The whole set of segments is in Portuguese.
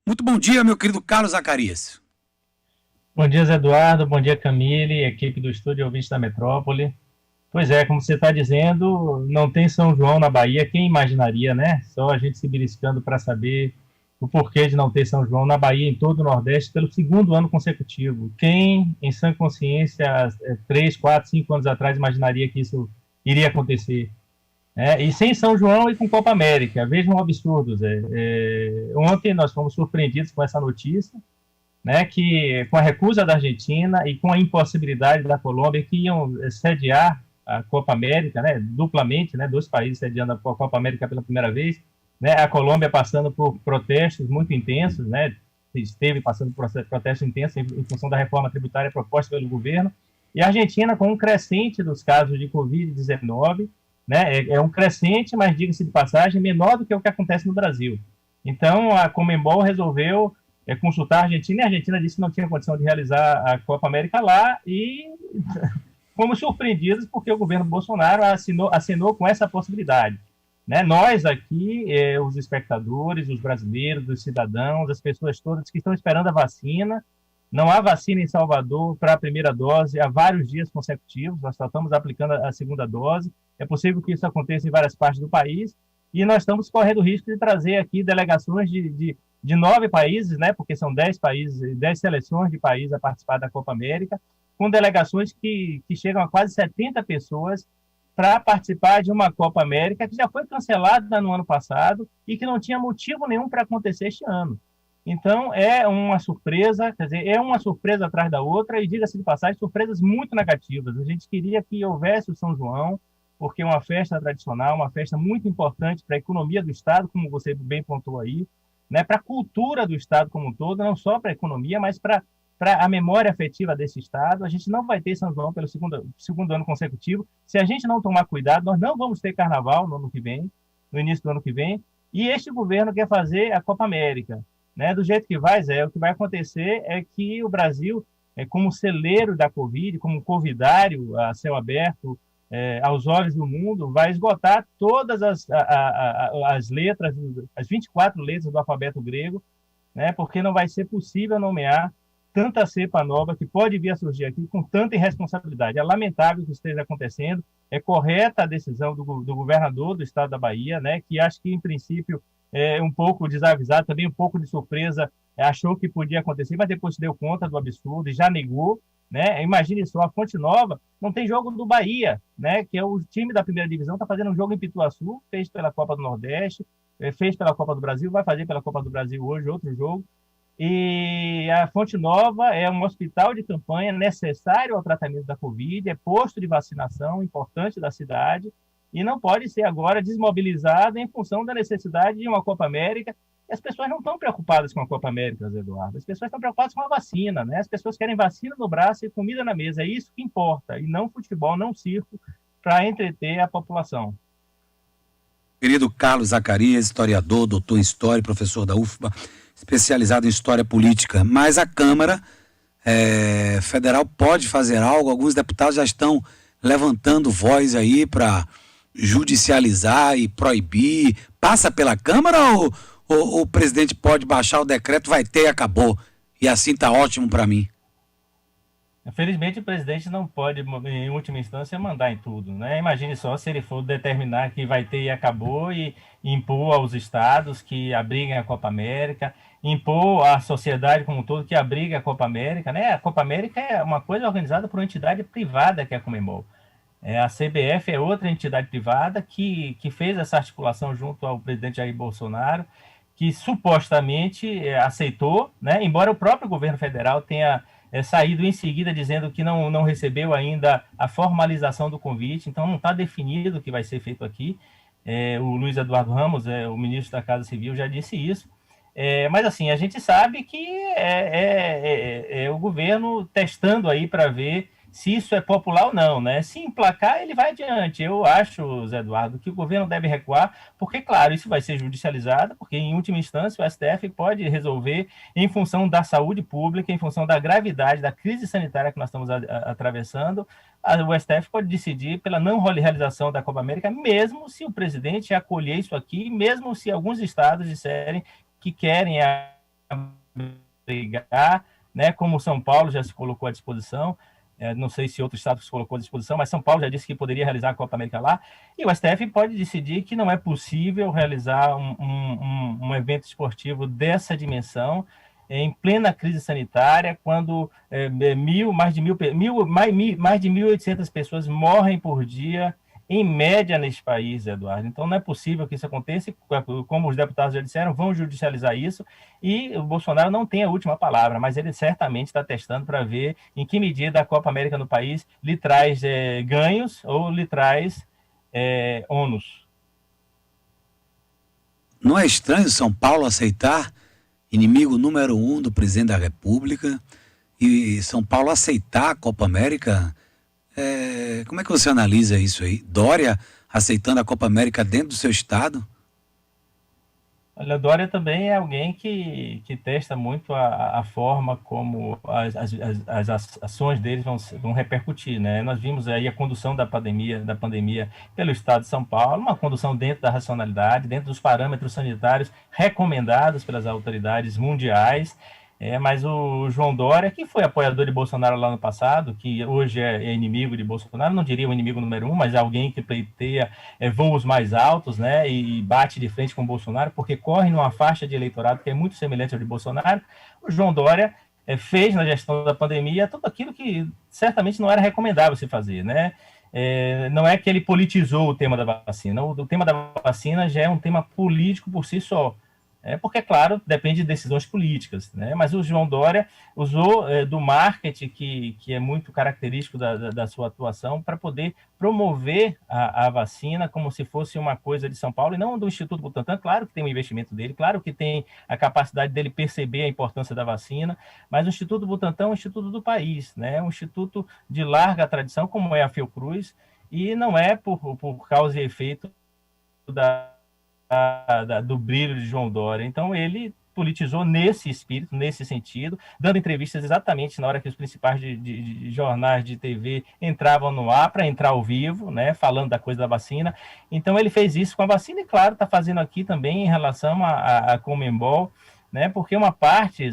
Muito bom dia, meu querido Carlos Zacarias. Bom dia, Zé Eduardo. Bom dia, Camille, equipe do Estúdio Ouvintes da Metrópole. Pois é, como você está dizendo, não tem São João na Bahia. Quem imaginaria, né? Só a gente se beliscando para saber o porquê de não ter São João na Bahia, em todo o Nordeste, pelo segundo ano consecutivo. Quem, em sã consciência, 3, 4, 5 anos atrás, imaginaria que isso iria acontecer? E sem São João e com Copa América. Vejam um absurdo, Zé. Ontem nós fomos surpreendidos com essa notícia, né, que com a recusa da Argentina e com a impossibilidade da Colômbia, que iam sediar a Copa América, né, duplamente, né, dois países sediando a Copa América pela primeira vez, né, a Colômbia passando por protestos muito intensos, né, esteve passando por protestos intensos em função da reforma tributária proposta pelo governo, e a Argentina com um crescente dos casos de Covid-19, né, é um crescente, mas diga-se de passagem, menor do que o que acontece no Brasil. Então, a Conmebol resolveu consultar a Argentina, e a Argentina disse que não tinha condição de realizar a Copa América lá, e fomos surpreendidos porque o governo Bolsonaro assinou com essa possibilidade. Né? Nós aqui, os espectadores, os brasileiros, os cidadãos, as pessoas todas que estão esperando a vacina, não há vacina em Salvador para a primeira dose há vários dias consecutivos, nós só estamos aplicando a segunda dose, é possível que isso aconteça em várias partes do país, e nós estamos correndo o risco de trazer aqui delegações de 9 países, né, porque são 10 países, 10 seleções de países a participar da Copa América, com delegações que chegam a quase 70 pessoas para participar de uma Copa América que já foi cancelada no ano passado e que não tinha motivo nenhum para acontecer este ano. Então, é uma surpresa, quer dizer, é uma surpresa atrás da outra, e diga-se de passagem, surpresas muito negativas. A gente queria que houvesse o São João, porque é uma festa tradicional, uma festa muito importante para a economia do Estado, como você bem pontuou aí, né, para a cultura do Estado como um todo, não só para a economia, mas para a memória afetiva desse Estado. A gente não vai ter São João pelo segundo ano consecutivo. Se a gente não tomar cuidado, nós não vamos ter carnaval no ano que vem, no início do ano que vem, e este governo quer fazer a Copa América. Né? Do jeito que vai, Zé, o que vai acontecer é que o Brasil, como celeiro da Covid, como covidário a céu aberto, aos olhos do mundo, vai esgotar todas as letras, as 24 letras do alfabeto grego, né, porque não vai ser possível nomear tanta cepa nova que pode vir a surgir aqui com tanta irresponsabilidade. É lamentável que isso esteja acontecendo, é correta a decisão do governador do estado da Bahia, né, que acho que, em princípio, é um pouco desavisado, também um pouco de surpresa, achou que podia acontecer, mas depois se deu conta do absurdo e já negou. Né? Imagine só, a Fonte Nova não tem jogo do Bahia, né? Que é o time da primeira divisão, está fazendo um jogo em Pituaçu, fez pela Copa do Nordeste, fez pela Copa do Brasil, vai fazer pela Copa do Brasil hoje, outro jogo. E a Fonte Nova é um hospital de campanha necessário ao tratamento da Covid, é posto de vacinação importante da cidade, e não pode ser agora desmobilizado em função da necessidade de uma Copa América. E as pessoas não estão preocupadas com a Copa América, Zé Eduardo. As pessoas estão preocupadas com a vacina, né? As pessoas querem vacina no braço e comida na mesa. É isso que importa, e não futebol, não circo, para entreter a população. Querido Carlos Zacarias, historiador, doutor em História, professor da UFBA, especializado em História Política. Mas a Câmara Federal pode fazer algo, alguns deputados já estão levantando voz aí para judicializar e proibir. Passa pela Câmara ou o presidente pode baixar o decreto, vai ter e acabou? E assim está ótimo para mim. Infelizmente, o presidente não pode, em última instância, mandar em tudo. Né? Imagine só se ele for determinar que vai ter e acabou e impor aos estados que abriguem a Copa América, impor à sociedade como um todo que abrigue a Copa América. Né? A Copa América é uma coisa organizada por uma entidade privada, que é a Conmebol. A CBF é outra entidade privada que fez essa articulação junto ao presidente Jair Bolsonaro, que supostamente aceitou, né? Embora o próprio governo federal tenha saído em seguida dizendo que não recebeu ainda a formalização do convite, então não está definido o que vai ser feito aqui. O Luiz Eduardo Ramos, o ministro da Casa Civil, já disse isso. Mas assim, a gente sabe que é o governo testando aí para ver se isso é popular ou não, né? Se emplacar, ele vai adiante. Eu acho, Zé Eduardo, que o governo deve recuar, porque, claro, isso vai ser judicializado, porque, em última instância, o STF pode resolver em função da saúde pública, em função da gravidade da crise sanitária que nós estamos atravessando. O STF pode decidir pela não realização da Copa América, mesmo se o presidente acolher isso aqui, mesmo se alguns estados disserem que querem abrigar, né, como São Paulo já se colocou à disposição. Não sei se outro estado se colocou à disposição, mas São Paulo já disse que poderia realizar a Copa América lá, e o STF pode decidir que não é possível realizar um evento esportivo dessa dimensão em plena crise sanitária, quando mais de 1.800 pessoas morrem por dia, em média, neste país, Eduardo. Então, não é possível que isso aconteça, como os deputados já disseram, vão judicializar isso, e o Bolsonaro não tem a última palavra, mas ele certamente está testando para ver em que medida a Copa América no país lhe traz ganhos ou lhe traz ônus. Não é estranho São Paulo aceitar inimigo número 1 do presidente da República e São Paulo aceitar a Copa América? Como é que você analisa isso aí? Dória aceitando a Copa América dentro do seu estado? Olha, Dória também é alguém que testa muito a forma como as ações deles vão repercutir, né? Nós vimos aí a condução da pandemia pelo estado de São Paulo, uma condução dentro da racionalidade, dentro dos parâmetros sanitários recomendados pelas autoridades mundiais. Mas o João Dória, que foi apoiador de Bolsonaro lá no passado, que hoje é inimigo de Bolsonaro, não diria o inimigo número 1, mas é alguém que pleiteia voos mais altos, né, e bate de frente com o Bolsonaro, porque corre numa faixa de eleitorado que é muito semelhante ao de Bolsonaro. O João Dória fez na gestão da pandemia tudo aquilo que certamente não era recomendável se fazer, né? Não é que ele politizou o tema da vacina, o tema da vacina já é um tema político por si só. Porque, claro, depende de decisões políticas, né? Mas o João Dória usou do marketing, que é muito característico da sua atuação, para poder promover a vacina como se fosse uma coisa de São Paulo e não do Instituto Butantan. Claro que tem o investimento dele, claro que tem a capacidade dele perceber a importância da vacina, mas o Instituto Butantan é um instituto do país, né? Um instituto de larga tradição, como é a Fiocruz, e não é por causa e efeito do brilho de João Dória. Então ele politizou nesse espírito, nesse sentido, dando entrevistas exatamente na hora que os principais de jornais de TV entravam no ar para entrar ao vivo, né, falando da coisa da vacina. Então ele fez isso com a vacina e, claro, está fazendo aqui também em relação a Conmebol, né, porque uma parte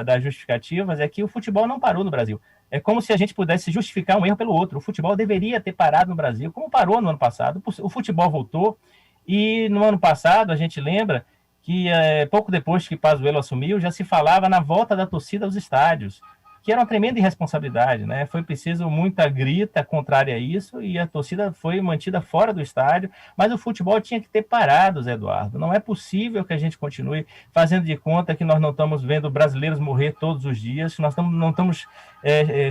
das justificativas é que o futebol não parou no Brasil. É como se a gente pudesse justificar um erro pelo outro. O futebol deveria ter parado no Brasil, como parou no ano passado. O futebol voltou. E no ano passado, a gente lembra que pouco depois que Pazuello assumiu, já se falava na volta da torcida aos estádios, que era uma tremenda irresponsabilidade, né? Foi preciso muita grita contrária a isso e a torcida foi mantida fora do estádio, mas o futebol tinha que ter parado, Zé Eduardo. Não é possível que a gente continue fazendo de conta que nós não estamos vendo brasileiros morrer todos os dias, que nós não estamos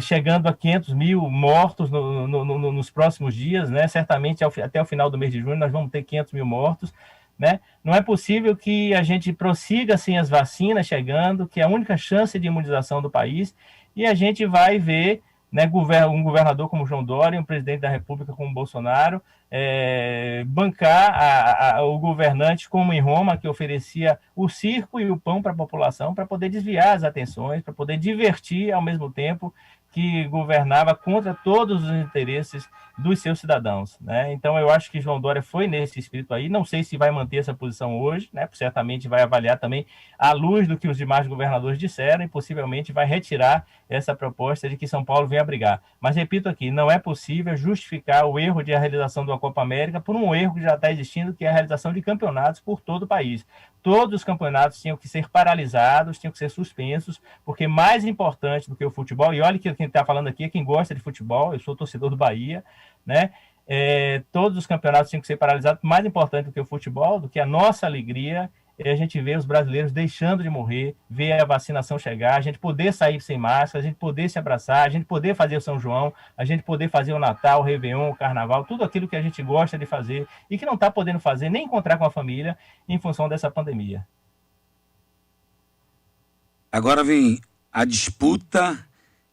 chegando a 500 mil mortos nos próximos dias, né? Certamente até o final do mês de junho nós vamos ter 500 mil mortos. Né? Não é possível que a gente prossiga sem as vacinas chegando, que é a única chance de imunização do país, e a gente vai ver, né, um governador como João Dória, um presidente da República como Bolsonaro, bancar o governante como em Roma, que oferecia o circo e o pão para a população, para poder desviar as atenções, para poder divertir ao mesmo tempo que governava contra todos os interesses dos seus cidadãos, né? Então eu acho que João Dória foi nesse espírito aí, não sei se vai manter essa posição hoje, né? Certamente vai avaliar também à luz do que os demais governadores disseram e possivelmente vai retirar essa proposta de que São Paulo venha brigar. Mas repito aqui, não é possível justificar o erro de a realização da Copa América por um erro que já está existindo, que é a realização de campeonatos por todo o país. Todos os campeonatos tinham que ser paralisados, tinham que ser suspensos, porque mais importante do que o futebol, e olha que quem está falando aqui é quem gosta de futebol, eu sou torcedor do Bahia, né? Todos os campeonatos tinham que ser paralisados, mais importante do que o futebol, do que a nossa alegria, a gente vê os brasileiros deixando de morrer, ver a vacinação chegar, a gente poder sair sem máscara, a gente poder se abraçar, a gente poder fazer o São João, a gente poder fazer o Natal, o Réveillon, o Carnaval, tudo aquilo que a gente gosta de fazer e que não está podendo fazer, nem encontrar com a família em função dessa pandemia. Agora vem a disputa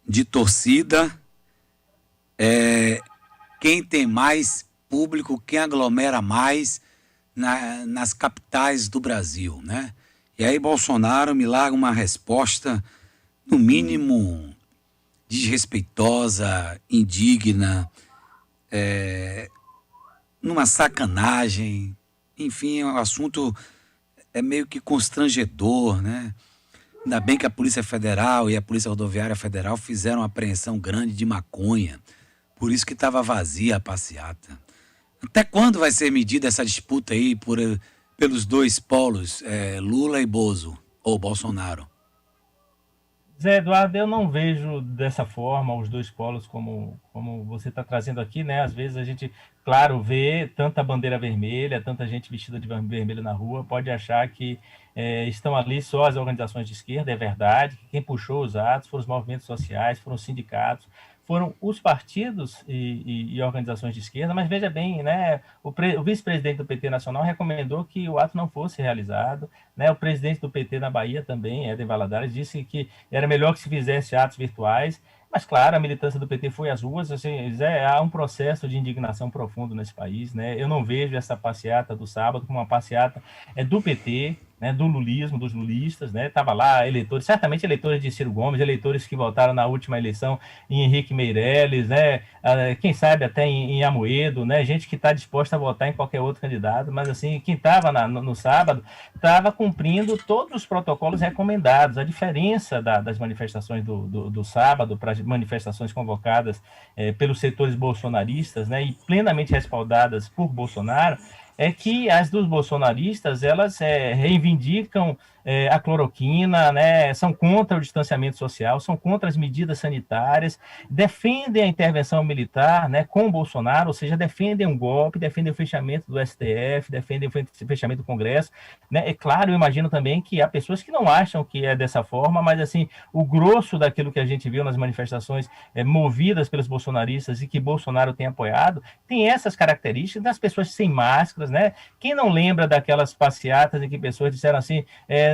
de torcida, quem tem mais público, quem aglomera mais nas capitais do Brasil, né? E aí Bolsonaro me larga uma resposta, no mínimo, desrespeitosa, indigna, numa sacanagem, enfim, o assunto é meio que constrangedor, né? Ainda bem que a Polícia Federal e a Polícia Rodoviária Federal fizeram uma apreensão grande de maconha. Por isso que estava vazia a passeata. Até quando vai ser medida essa disputa aí pelos dois polos, Lula e Bozo, ou Bolsonaro? Zé Eduardo, eu não vejo dessa forma os dois polos como você está trazendo aqui, né? Às vezes a gente, claro, vê tanta bandeira vermelha, tanta gente vestida de vermelho na rua, pode achar que estão ali só as organizações de esquerda, é verdade, que quem puxou os atos foram os movimentos sociais, foram os sindicatos, foram os partidos e organizações de esquerda, mas veja bem, né? O vice-presidente do PT Nacional recomendou que o ato não fosse realizado, né? O presidente do PT na Bahia também, Éder Valadares, disse que era melhor que se fizesse atos virtuais, mas claro, a militância do PT foi às ruas, assim, há um processo de indignação profundo nesse país, né? Eu não vejo essa passeata do sábado como uma passeata do PT, né, do lulismo, dos lulistas, né? Tava lá eleitores, certamente eleitores de Ciro Gomes, eleitores que votaram na última eleição em Henrique Meirelles, né? Quem sabe até em Amoedo, né? Gente que está disposta a votar em qualquer outro candidato, mas assim, quem estava no sábado estava cumprindo todos os protocolos recomendados. A diferença das manifestações do sábado para as manifestações convocadas pelos setores bolsonaristas, né, e plenamente respaldadas por Bolsonaro, é que as dos bolsonaristas, elas reivindicam a cloroquina, né, são contra o distanciamento social, são contra as medidas sanitárias, defendem a intervenção militar, né, com o Bolsonaro, ou seja, defendem um golpe, defendem o fechamento do STF, defendem o fechamento do Congresso, né. É claro, eu imagino também que há pessoas que não acham que é dessa forma, mas assim, o grosso daquilo que a gente viu nas manifestações movidas pelos bolsonaristas e que Bolsonaro tem apoiado, tem essas características das pessoas sem máscaras, né? Quem não lembra daquelas passeatas em que pessoas disseram assim,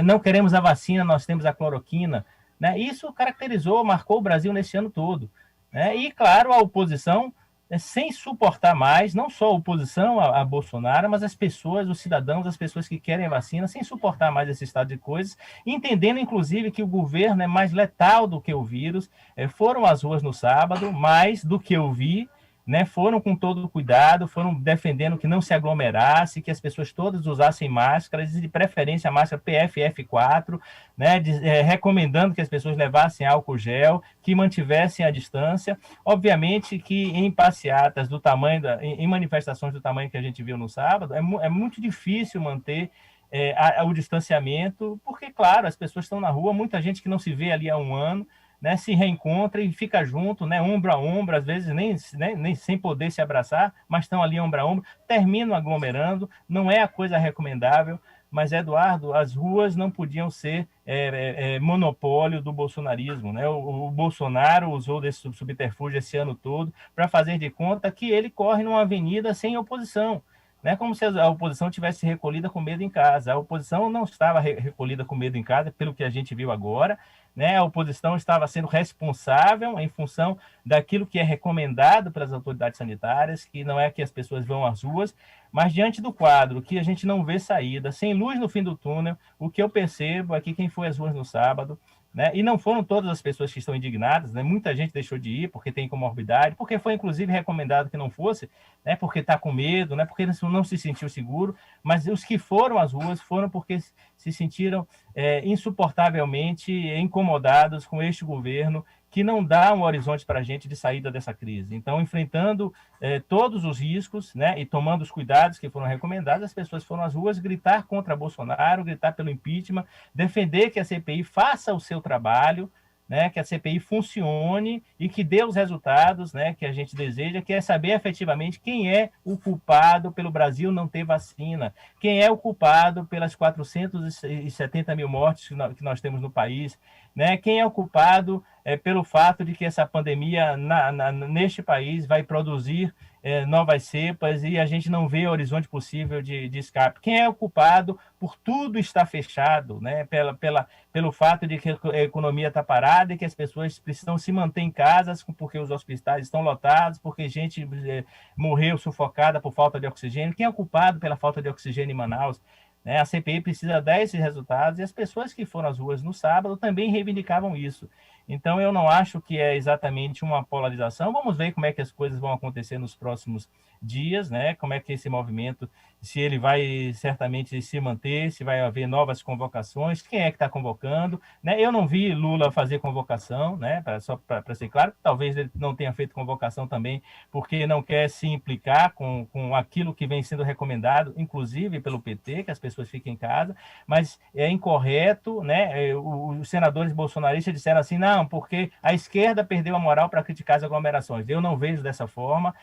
não queremos a vacina, nós temos a cloroquina, né? Isso caracterizou, marcou o Brasil nesse ano todo, né? E claro, a oposição sem suportar mais, não só a oposição a Bolsonaro, mas as pessoas, os cidadãos, as pessoas que querem a vacina, sem suportar mais esse estado de coisas, entendendo inclusive que o governo é mais letal do que o vírus, foram às ruas no sábado, mais do que eu vi, né, foram com todo o cuidado, foram defendendo que não se aglomerasse, que as pessoas todas usassem máscaras, e de preferência a máscara PFF4, né, recomendando que as pessoas levassem álcool gel, que mantivessem a distância. Obviamente que em passeatas do tamanho, em manifestações do tamanho que a gente viu no sábado, é muito difícil manter o distanciamento, porque, claro, as pessoas estão na rua, muita gente que não se vê ali há um ano, né, se reencontra e fica junto, né, ombro a ombro, às vezes nem sem poder se abraçar, mas estão ali ombro a ombro, terminam aglomerando, não é a coisa recomendável, mas, Eduardo, as ruas não podiam ser monopólio do bolsonarismo, né? O Bolsonaro usou desse subterfúgio esse ano todo para fazer de conta que ele corre numa avenida sem oposição, né? Como se a oposição tivesse recolhida com medo em casa. A oposição não estava recolhida com medo em casa, pelo que a gente viu agora, né? A oposição estava sendo responsável em função daquilo que é recomendado pelas autoridades sanitárias, que não é que as pessoas vão às ruas, mas diante do quadro que a gente não vê saída, sem luz no fim do túnel, o que eu percebo aqui, quem foi às ruas no sábado, né? E não foram todas as pessoas que estão indignadas, né? Muita gente deixou de ir porque tem comorbidade, porque foi inclusive recomendado que não fosse, né? Porque está com medo, né? Porque não se sentiu seguro, mas os que foram às ruas foram porque se sentiram insuportavelmente incomodados com este governo que não dá um horizonte para a gente de saída dessa crise. Então, enfrentando todos os riscos, né, e tomando os cuidados que foram recomendados, as pessoas foram às ruas gritar contra Bolsonaro, gritar pelo impeachment, defender que a CPI faça o seu trabalho, né, que a CPI funcione e que dê os resultados, né, que a gente deseja, que é saber efetivamente quem é o culpado pelo Brasil não ter vacina, quem é o culpado pelas 470 mil mortes que nós temos no país, né, quem é o culpado pelo fato de que essa pandemia neste país vai produzir novas cepas e a gente não vê horizonte possível de escape. Quem é o culpado por tudo estar fechado, né? Pelo fato de que a economia está parada e que as pessoas precisam se manter em casas porque os hospitais estão lotados, porque gente morreu sufocada por falta de oxigênio. Quem é o culpado pela falta de oxigênio em Manaus? Né? A CPI precisa dar esses resultados e as pessoas que foram às ruas no sábado também reivindicavam isso. Então, eu não acho que é exatamente uma polarização. Vamos ver como é que as coisas vão acontecer nos próximos dias, né? Como é que esse movimento, se ele vai certamente se manter, se vai haver novas convocações, quem é que está convocando, né? Eu não vi Lula fazer convocação, né? Só para ser claro, talvez ele não tenha feito convocação também porque não quer se implicar com aquilo que vem sendo recomendado, inclusive pelo PT, que as pessoas fiquem em casa, mas é incorreto, né? Os senadores bolsonaristas disseram assim, não, porque a esquerda perdeu a moral para criticar as aglomerações. Eu não vejo dessa forma,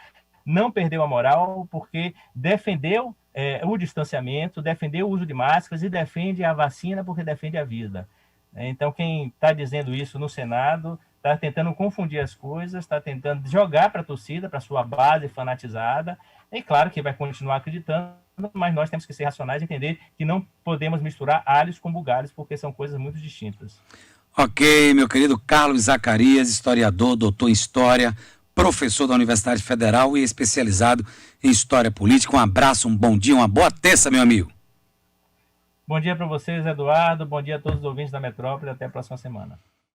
não perdeu a moral porque defendeu o distanciamento, defendeu o uso de máscaras e defende a vacina porque defende a vida. Então, quem está dizendo isso no Senado está tentando confundir as coisas, está tentando jogar para a torcida, para a sua base fanatizada, e claro que vai continuar acreditando, mas nós temos que ser racionais e entender que não podemos misturar alhos com bugalhos, porque são coisas muito distintas. Ok, meu querido Carlos Zacarias, historiador, doutor em História, professor da Universidade Federal e especializado em História Política. Um abraço, um bom dia, uma boa terça, meu amigo. Bom dia para vocês, Eduardo. Bom dia a todos os ouvintes da Metrópole. Até a próxima semana.